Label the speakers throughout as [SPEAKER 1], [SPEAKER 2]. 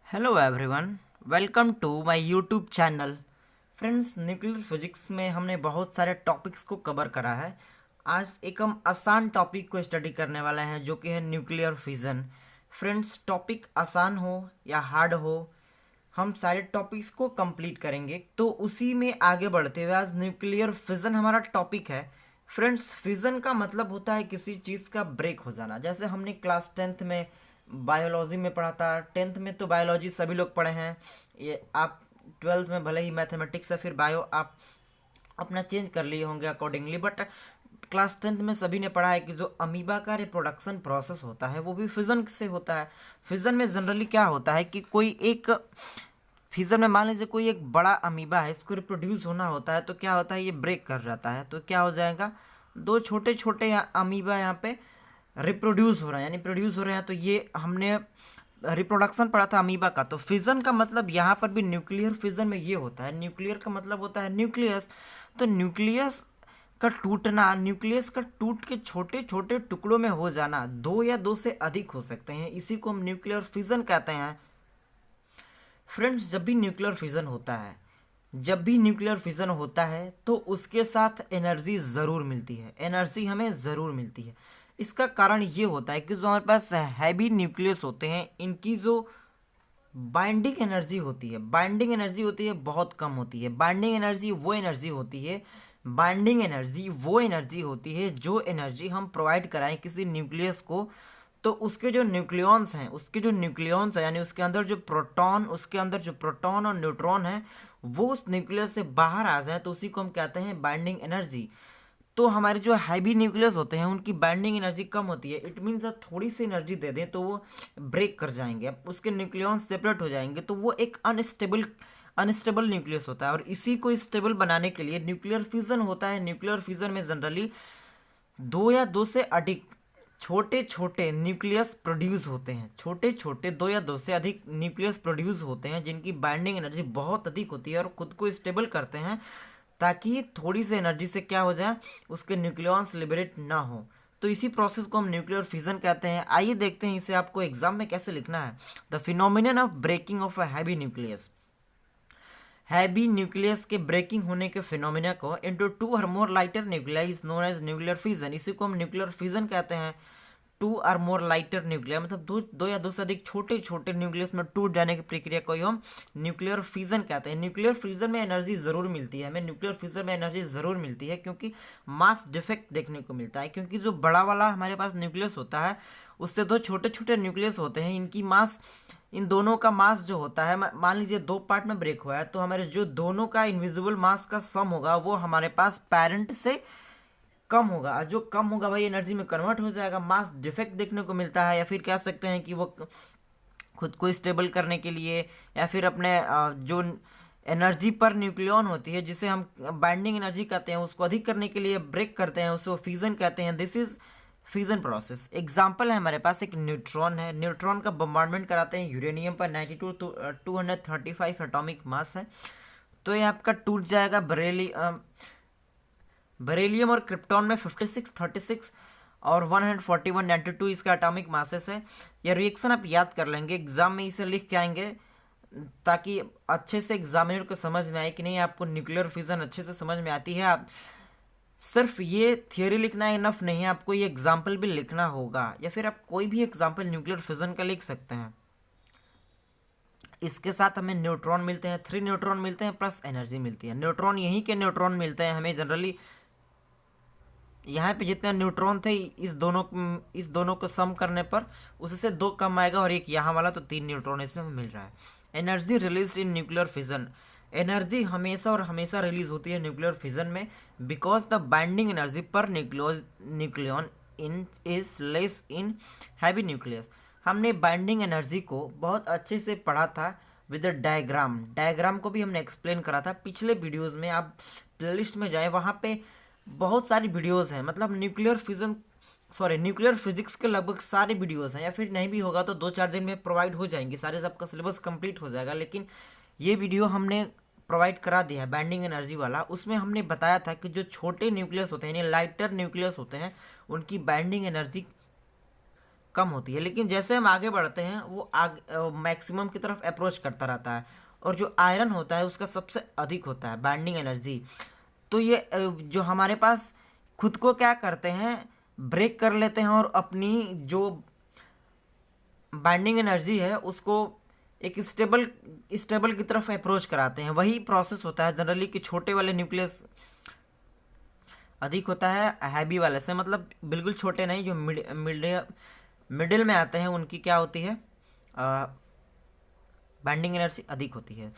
[SPEAKER 1] Hello everyone, welcome to my YouTube channel. Friends, nuclear physics में हमने बहुत सारे टॉपिक्स को कवर करा है। आज एक हम आसान टॉपिक को स्टडी करने वाले हैं जो कि है न्यूक्लियर फिजन। फ्रेंड्स, टॉपिक आसान हो या हार्ड हो, हम सारे टॉपिक्स को कंप्लीट करेंगे। तो उसी में आगे बढ़ते हुए आज न्यूक्लियर फिजन हमारा टॉपिक है। फ्रेंड्स, फिजन का मतलब होता है किसी चीज़ का ब्रेक हो जाना। जैसे हमने क्लास 10th में बायोलॉजी में पढ़ा था। 10th में तो बायोलॉजी सभी लोग पढ़े हैं। ये आप 12th में भले ही मैथमेटिक्स या फिर बायो आप अपना चेंज कर लिए होंगे अकॉर्डिंगली, बट क्लास 10th में सभी ने पढ़ा है कि जो अमीबा का रिप्रोडक्शन प्रोसेस होता है वो भी फिजन से होता है। फिजन में जनरली क्या होता है कि कोई एक फिजन में मान लीजिए कोई एक बड़ा अमीबा है, इसको रिप्रोड्यूस होना होता है तो क्या होता है, ये ब्रेक कर जाता है। तो क्या हो जाएगा, दो छोटे छोटे अमीबा यहाँ पे रिप्रोड्यूस हो रहे हैं, यानी प्रोड्यूस हो रहे हैं। तो ये हमने रिप्रोडक्शन पढ़ा था अमीबा का। तो फिजन का मतलब यहाँ पर भी न्यूक्लियर फिजन में ये होता है। न्यूक्लियर का मतलब होता है न्यूक्लियस। तो न्यूक्लियस का टूटना, न्यूक्लियस का टूट के छोटे छोटे टुकड़ों में हो जाना, दो या दो से अधिक हो सकते हैं, इसी को हम न्यूक्लियर फिजन कहते हैं। फ्रेंड्स, जब भी न्यूक्लियर फिजन होता है, जब भी न्यूक्लियर फिजन होता है तो उसके साथ एनर्जी ज़रूर मिलती है, एनर्जी हमें ज़रूर मिलती है। इसका कारण ये होता है कि जो हमारे पास हैवी न्यूक्लियस होते हैं, इनकी जो बाइंडिंग एनर्जी होती है, बाइंडिंग एनर्जी होती है बहुत कम होती है। बाइंडिंग एनर्जी वो एनर्जी होती है, बाइंडिंग एनर्जी वो एनर्जी होती है जो एनर्जी हम प्रोवाइड कराएं किसी न्यूक्लियस को। तो उसके जो न्यूक्लियॉन्स हैं, उसके जो न्यूक्लियॉन्स हैं यानी उसके अंदर जो प्रोटॉन, उसके अंदर जो प्रोटॉन और न्यूट्रॉन है वो उस न्यूक्लियस से बाहर आ जाए तो उसी को हम कहते हैं बाइंडिंग एनर्जी। तो हमारे जो हैवी न्यूक्लियस होते हैं उनकी बाइंडिंग एनर्जी कम होती है। इट मीन्स आप थोड़ी सी एनर्जी दे दें तो वो ब्रेक कर जाएंगे, अब उसके न्यूक्लियॉन्स सेपरेट हो जाएंगे। तो वो एक अनस्टेबल न्यूक्लियस होता है और इसी को स्टेबल बनाने के लिए न्यूक्लियर फिजन होता है। न्यूक्लियर फिजन में जनरली दो या दो से अधिक छोटे छोटे न्यूक्लियस प्रोड्यूस होते हैं। छोटे छोटे दो या दो से अधिक न्यूक्लियस प्रोड्यूस होते हैं जिनकी बाइंडिंग एनर्जी बहुत अधिक होती है और खुद को स्टेबल करते हैं ताकि थोड़ी सी एनर्जी से क्या हो जाए, उसके न्यूक्लियॉन्स लिबरेट ना हो। तो इसी प्रोसेस को हम न्यूक्लियर फिजन कहते हैं। आइए देखते हैं इसे आपको एग्जाम में कैसे लिखना है। The phenomenon of breaking of a heavy nucleus. Heavy nucleus के ब्रेकिंग होने के फिनोमिना को इनटू टू और more lighter nuclei is known as nuclear fission. इसी को हम न्यूक्लियर फिजन कहते हैं। टू और मोर लाइटर न्यूक्लिया मतलब दो या दो से अधिक छोटे छोटे न्यूक्लियस में टूट जाने की प्रक्रिया को ही हम न्यूक्लियर फिजन कहते हैं। न्यूक्लियर फिजन में एनर्जी ज़रूर मिलती है, हमें न्यूक्लियर फिजन में एनर्जी ज़रूर मिलती है क्योंकि मास डिफेक्ट देखने को मिलता है। क्योंकि जो बड़ा वाला हमारे पास न्यूक्लियस होता है उससे दो छोटे छोटे न्यूक्लियस होते हैं, इनकी मास, इन दोनों का मास जो होता है, मान लीजिए दो पार्ट में ब्रेक हुआ है तो हमारे जो दोनों का इनविजिबल मास का सम होगा वो हमारे पास पेरेंट से कम होगा। जो कम होगा भाई एनर्जी में कन्वर्ट हो जाएगा, मास डिफेक्ट देखने को मिलता है। या फिर कह सकते हैं कि वो खुद को स्टेबल करने के लिए या फिर अपने जो एनर्जी पर न्यूक्लियॉन होती है जिसे हम बाइंडिंग एनर्जी कहते हैं उसको अधिक करने के लिए ब्रेक करते हैं, उसको फिजन कहते हैं। This is fission process. Example है हमारे पास एक न्यूट्रॉन है। न्यूट्रॉन का बम्बार्डमेंट कराते हैं यूरेनियम पर 92 to 235 एटॉमिक मास है। तो ये आपका टूट जाएगा बेरिलियम और क्रिप्टॉन में 56, 36 और 141, 92 इसका एटॉमिक मासेस है। यह रिएक्शन आप याद कर लेंगे, एग्जाम में इसे लिख के आएंगे ताकि अच्छे से एग्जामिनर को समझ में आए कि नहीं आपको न्यूक्लियर फिजन अच्छे से समझ में आती है। आप सिर्फ ये थियोरी लिखना इनफ नहीं है, आपको ये एग्जाम्पल भी लिखना होगा या फिर आप कोई भी एग्जाम्पल न्यूक्लियर फिजन का लिख सकते हैं। इसके साथ हमें न्यूट्रॉन मिलते हैं, 3 न्यूट्रॉन मिलते हैं प्लस एनर्जी मिलती है। न्यूट्रॉन यहीं के न्यूट्रॉन मिलते हैं हमें जनरली। यहाँ पे जितने न्यूट्रॉन थे इस दोनों को सम करने पर उससे 2 कम आएगा और एक यहाँ वाला, तो 3 न्यूट्रॉन इसमें हमें मिल रहा है। Energy release in nuclear fission. Energy हमेशा और हमेशा रिलीज होती है न्यूक्लियर फिजन में बिकॉज द बाइंडिंग एनर्जी पर nucleon in is less in heavy nucleus. हमने बाइंडिंग एनर्जी को बहुत अच्छे से पढ़ा था विद डायग्राम को भी हमने एक्सप्लेन करा था पिछले वीडियोज़ में। आप प्लेलिस्ट में जाए, वहाँ पे बहुत सारी वीडियोस हैं, मतलब न्यूक्लियर फिजिक्स के लगभग सारे वीडियोस हैं। या फिर नहीं भी होगा तो 2-4 दिन में प्रोवाइड हो जाएंगे, सारे सबका सिलेबस कंप्लीट हो जाएगा। लेकिन ये वीडियो हमने प्रोवाइड करा दिया है बाइंडिंग एनर्जी वाला। उसमें हमने बताया था कि जो छोटे न्यूक्लियस होते हैं यानी लाइटर न्यूक्लियस होते हैं उनकी बाइंडिंग एनर्जी कम होती है, लेकिन जैसे हम आगे बढ़ते हैं वो मैक्सिमम की तरफ अप्रोच करता रहता है। और जो आयरन होता है उसका सबसे अधिक होता है बाइंडिंग एनर्जी। तो ये जो हमारे पास खुद को क्या करते हैं, ब्रेक कर लेते हैं और अपनी जो बाइंडिंग एनर्जी है उसको एक स्टेबल की तरफ अप्रोच कराते हैं। वही प्रोसेस होता है जनरली कि छोटे वाले न्यूक्लियस अधिक होता है हैवी वाले से, मतलब बिल्कुल छोटे नहीं, जो मिडिल में आते हैं उनकी क्या होती है, बाइंडिंग एनर्जी अधिक होती है।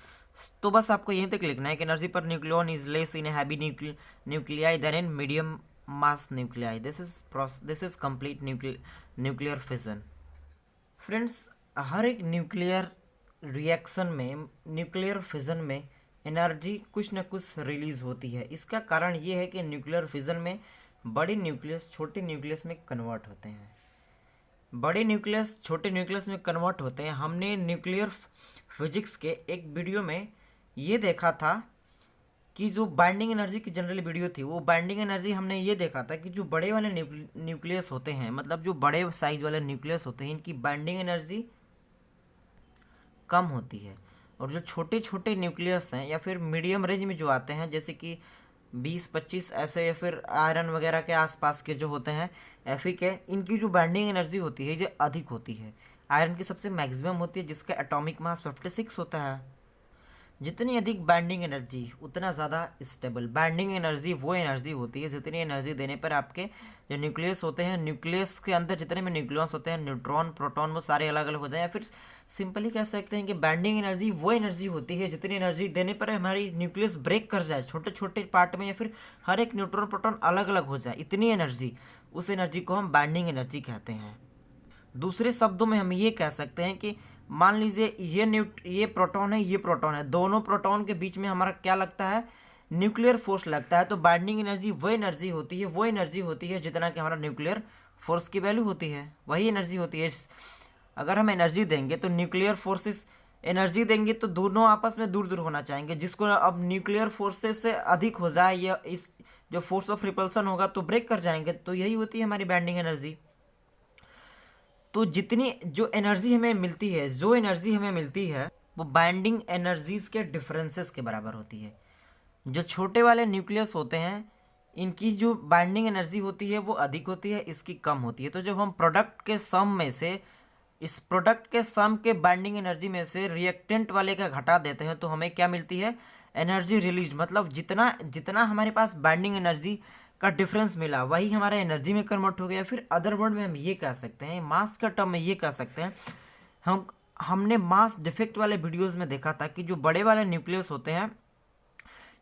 [SPEAKER 1] तो बस आपको यहीं तक लिखना है कि energy per nucleon is less in heavy nuclei than in medium mass nuclei. This is complete nuclear fission. Friends, हर एक न्यूक्लियर रिएक्शन में, न्यूक्लियर फिजन में एनर्जी कुछ न कुछ रिलीज होती है। इसका कारण ये है कि न्यूक्लियर फिजन में बड़ी न्यूक्लियस छोटे न्यूक्लियस में कन्वर्ट होते हैं, बड़े न्यूक्लियस छोटे न्यूक्लियस में कन्वर्ट होते हैं। हमने न्यूक्लियर फिजिक्स के एक वीडियो में ये देखा था कि जो बाइंडिंग एनर्जी की जनरल वीडियो थी, वो बाइंडिंग एनर्जी हमने ये देखा था कि जो बड़े वाले न्यूक्लियस होते हैं, मतलब जो बड़े साइज वाले न्यूक्लियस होते हैं, इनकी बाइंडिंग एनर्जी कम होती है। और जो छोटे छोटे न्यूक्लियस हैं या फिर मीडियम रेंज में जो आते हैं, जैसे कि 20-25 ऐसे, या फिर आयरन वगैरह के आसपास के जो होते हैं एफी के, इनकी जो बाइंडिंग एनर्जी होती है ये अधिक होती है। आयरन की सबसे मैक्सिमम होती है जिसका एटॉमिक मास 56 होता है। जितनी अधिक बाइंडिंग एनर्जी उतना ज़्यादा स्टेबल। बाइंडिंग एनर्जी वो एनर्जी होती है जितनी एनर्जी देने पर आपके जो न्यूक्लियस होते हैं, न्यूक्लियस के अंदर जितने भी न्यूक्लियस होते हैं, न्यूट्रॉन प्रोटॉन, वो सारे अलग अलग हो जाए। या फिर सिंपली कह सकते हैं कि बाइंडिंग एनर्जी वो एनर्जी होती है जितनी एनर्जी देने पर हमारी न्यूक्लियस ब्रेक कर जाए छोटे छोटे पार्ट में, या फिर हर एक न्यूट्रॉन प्रोटॉन अलग अलग हो जाए, इतनी एनर्जी, उस एनर्जी को हम बाइंडिंग एनर्जी कहते हैं। दूसरे शब्दों में हम ये कह सकते हैं कि मान लीजिए ये प्रोटॉन है, ये प्रोटॉन है, दोनों प्रोटॉन के बीच में हमारा क्या लगता है, न्यूक्लियर फोर्स लगता है। तो बाइंडिंग एनर्जी वो एनर्जी होती है जितना कि हमारा न्यूक्लियर फोर्स की वैल्यू होती है, वही एनर्जी होती है। अगर हम एनर्जी देंगे तो न्यूक्लियर फोर्सेस एनर्जी देंगे तो दोनों आपस में दूर दूर होना चाहेंगे, जिसको अब न्यूक्लियर फोर्सेस से अधिक हो जाए या इस जो फोर्स ऑफ रिपल्सन होगा तो ब्रेक कर जाएंगे। तो यही होती है हमारी बाइंडिंग एनर्जी। तो जितनी जो एनर्जी हमें मिलती है वो बाइंडिंग एनर्जीज के डिफरेंसेस के बराबर होती है। जो छोटे वाले न्यूक्लियस होते हैं इनकी जो बाइंडिंग एनर्जी होती है वो अधिक होती है, इसकी कम होती है। तो जब हम प्रोडक्ट के सम में से, इस प्रोडक्ट के सम के बाइंडिंग एनर्जी में से रिएक्टेंट वाले का घटा देते हैं तो हमें क्या मिलती है, एनर्जी रिलीज। मतलब जितना जितना हमारे पास बाइंडिंग एनर्जी का डिफरेंस मिला वही हमारा एनर्जी में कन्वर्ट हो गया। फिर अदर वर्ड में हम ये कह सकते हैं, मास का टर्म में ये कह सकते हैं, हमने मास डिफेक्ट वाले वीडियोस में देखा था कि जो बड़े वाले न्यूक्लियस होते हैं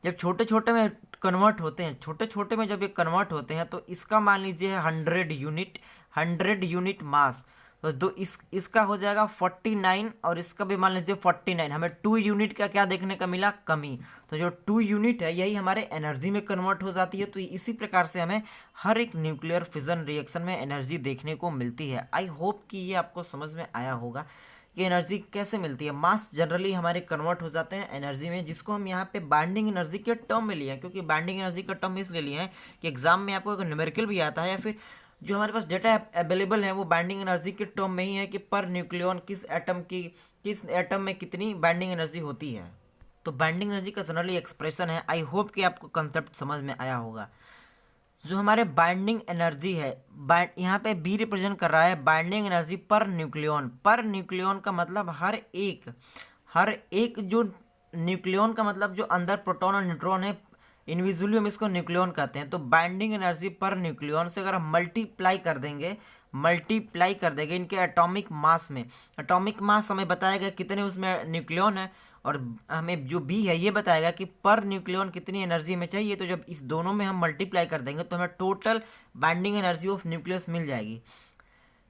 [SPEAKER 1] जब छोटे छोटे में कन्वर्ट होते हैं, छोटे छोटे में जब ये कन्वर्ट होते हैं तो इसका मान लीजिए 100 यूनिट मास, तो इसका हो जाएगा 49 और इसका भी मान लीजिए 49। हमें 2 यूनिट का क्या देखने का मिला, कमी। तो जो 2 यूनिट है यही हमारे एनर्जी में कन्वर्ट हो जाती है। तो इसी प्रकार से हमें हर एक न्यूक्लियर फिजन रिएक्शन में एनर्जी देखने को मिलती है। आई होप कि ये आपको समझ में आया होगा कि एनर्जी कैसे मिलती है। मास जनरली हमारे कन्वर्ट हो जाते हैं एनर्जी में, जिसको हम यहाँ पे बाइंडिंग एनर्जी के टर्म में लिए हैं, क्योंकि बाइंडिंग एनर्जी का टर्म इसलिए लिए हैं कि एग्जाम में आपको एक न्यूमेरिकल भी आता है, या फिर जो हमारे पास डेटा अवेलेबल है वो बाइंडिंग एनर्जी के टर्म में ही है कि पर न्यूक्लियन किस एटम में कितनी बाइंडिंग एनर्जी होती है। तो बाइंडिंग एनर्जी का जनरली एक्सप्रेशन है। आई होप कि आपको कंसेप्ट समझ में आया होगा। जो हमारे बाइंडिंग एनर्जी है, यहाँ पे बी रिप्रेजेंट कर रहा है binding energy per nucleon. Per nucleon का मतलब हर एक जो न्यूक्लियन का मतलब जो अंदर प्रोटॉन और न्यूट्रॉन है, इंडिविजुअली हम इसको न्यूक्लियन कहते हैं। तो बाइंडिंग एनर्जी पर न्यूक्लियन से अगर हम मल्टीप्लाई कर देंगे इनके एटॉमिक मास में, एटॉमिक मास हमें बताएगा कितने उसमें न्यूक्लियन है, और हमें जो बी है ये बताएगा कि पर न्यूक्लियन कितनी एनर्जी हमें चाहिए। तो जब इस दोनों में हम मल्टीप्लाई कर देंगे तो हमें total binding energy of nucleus मिल जाएगी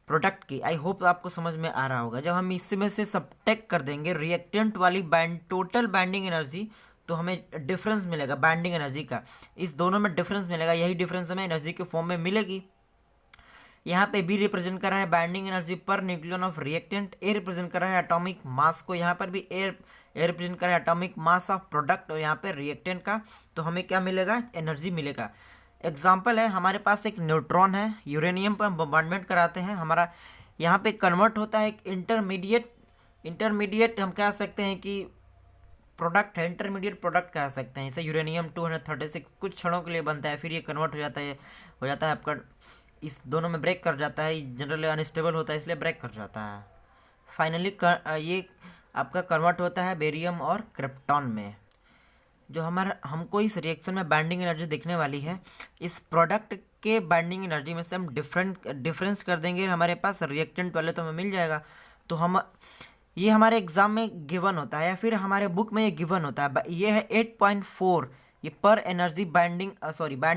[SPEAKER 1] प्रोडक्ट की। आई होप आपको समझ में आ रहा होगा। जब हम इसमें से सब्ट्रैक्ट कर देंगे रिएक्टेंट वाली टोटल बाइंडिंग एनर्जी तो हमें डिफरेंस मिलेगा बाइंडिंग एनर्जी का, इस दोनों में डिफरेंस मिलेगा। यही डिफरेंस हमें एनर्जी के फॉर्म में मिलेगी। यहाँ पे बी रिप्रेजेंट कर रहा है binding energy per nucleon of reactant, A represent कर रहा है एटॉमिक मास को, यहाँ पर भी ए रिप्रेजेंट कर रहा है एटॉमिक मास ऑफ प्रोडक्ट, और यहाँ पे रिएक्टेंट का। तो हमें क्या मिलेगा, एनर्जी मिलेगा। एग्जाम्पल है, हमारे पास एक न्यूट्रॉन है, यूरेनियम पर हम बॉम्बार्डमेंट कराते हैं, हमारा यहाँ पे कन्वर्ट होता है एक इंटरमीडिएट हम कह सकते हैं कि प्रोडक्ट है, इंटरमीडिएट प्रोडक्ट कह सकते हैं। इसे यूरेनियम 236 कुछ क्षणों के लिए बनता है, फिर ये कन्वर्ट हो जाता है आपका, इस दोनों में ब्रेक कर जाता है, जनरली अनस्टेबल होता है इसलिए ब्रेक कर जाता है। फाइनली ये आपका कन्वर्ट होता है बेरियम और क्रिप्टॉन में। जो हमको इस रिएक्शन में बाइंडिंग एनर्जी दिखने वाली है, इस प्रोडक्ट के बाइंडिंग एनर्जी में से हम डिफरेंस कर देंगे, हमारे पास रिएक्टेंट वाले तो हमें मिल जाएगा। तो हम ये हमारे एग्जाम में गिवन होता है या फिर हमारे बुक में ये गिवन होता है। ये है 8.4, ये पर energy binding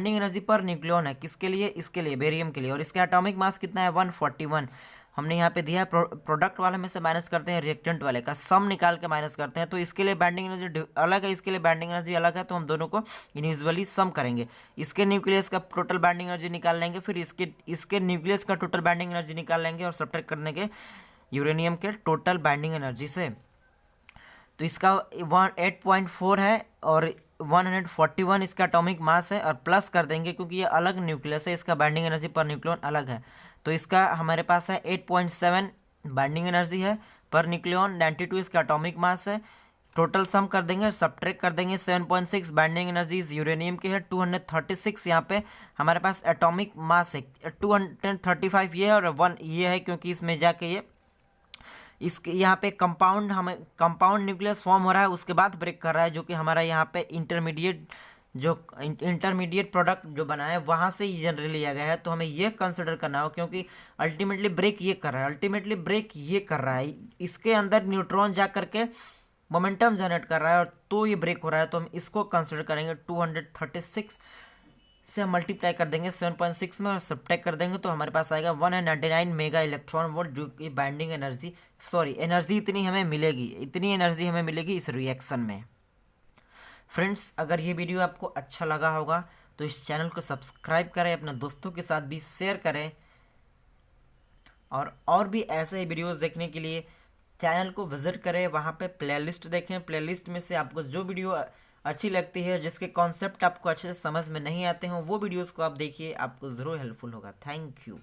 [SPEAKER 1] energy per nucleon है। किसके लिए? इसके लिए, बेरियम के लिए। और इसका एटॉमिक मास कितना है? 141। हमने यहाँ पे दिया है, प्रोडक्ट वाले में से माइनस करते हैं, रिएक्टेंट वाले का सम निकाल के माइनस करते हैं। तो इसके लिए बाइंडिंग एनर्जी अलग है, इसके लिए बाइंडिंग एनर्जी अलग है, तो हम दोनों को इंडिविजुअली सम करेंगे। इसके न्यूक्लियस का टोटल बाइंडिंग एनर्जी निकाल लेंगे, फिर इसके न्यूक्लियस का टोटल बाइंडिंग एनर्जी निकाल लेंगे और सब्ट्रैक्ट कर देंगे यूरेनियम के टोटल बाइंडिंग एनर्जी से। तो इसका 8.4 है और 141 इसका एटॉमिक मास है, और प्लस कर देंगे क्योंकि ये अलग न्यूक्लियस है, इसका बाइंडिंग एनर्जी पर न्यूक्लियन अलग है। तो इसका हमारे पास है 8.7 बाइंडिंग एनर्जी है पर न्यूक्लियन, 92 इसका एटॉमिक मास है। टोटल सम कर देंगे, सब्ट्रैक्ट कर देंगे, 7.6 बाइंडिंग एनर्जी यूरेनियम की है, 236 यहाँ पे हमारे पास एटॉमिक मास है, 235 ये है और 1 ये है, क्योंकि इसमें जाके ये इसके यहाँ पे कंपाउंड न्यूक्लियस फॉर्म हो रहा है, उसके बाद ब्रेक कर रहा है, जो कि हमारा यहाँ पे इंटरमीडिएट प्रोडक्ट जो बना है वहाँ से ही जनरली लिया गया है। तो हमें ये कंसिडर करना हो, क्योंकि अल्टीमेटली ब्रेक ये कर रहा है, इसके अंदर न्यूट्रॉन जा करके मोमेंटम जनरेट कर रहा है, और तो ये ब्रेक हो रहा है। तो हम इसको कंसिडर करेंगे 236 से हम मल्टीप्लाई कर देंगे 7.6 में और सब्ट्रैक्ट कर देंगे, तो हमारे पास आएगा 199 मेगा इलेक्ट्रॉन वोल्ट, जो कि बाइंडिंग एनर्जी इतनी एनर्जी हमें मिलेगी इस रिएक्शन में। फ्रेंड्स, अगर ये वीडियो आपको अच्छा लगा होगा तो इस चैनल को सब्सक्राइब करें, अपने दोस्तों के साथ भी शेयर करें, और भी ऐसे वीडियोस देखने के लिए चैनल को विजिट करें, वहाँ पे प्लेलिस्ट देखें। प्लेलिस्ट में से आपको जो वीडियो अच्छी लगती है, जिसके कॉन्सेप्ट आपको अच्छे से समझ में नहीं आते हों, वो वीडियोस को आप देखिए, आपको ज़रूर हेल्पफुल होगा। Thank you.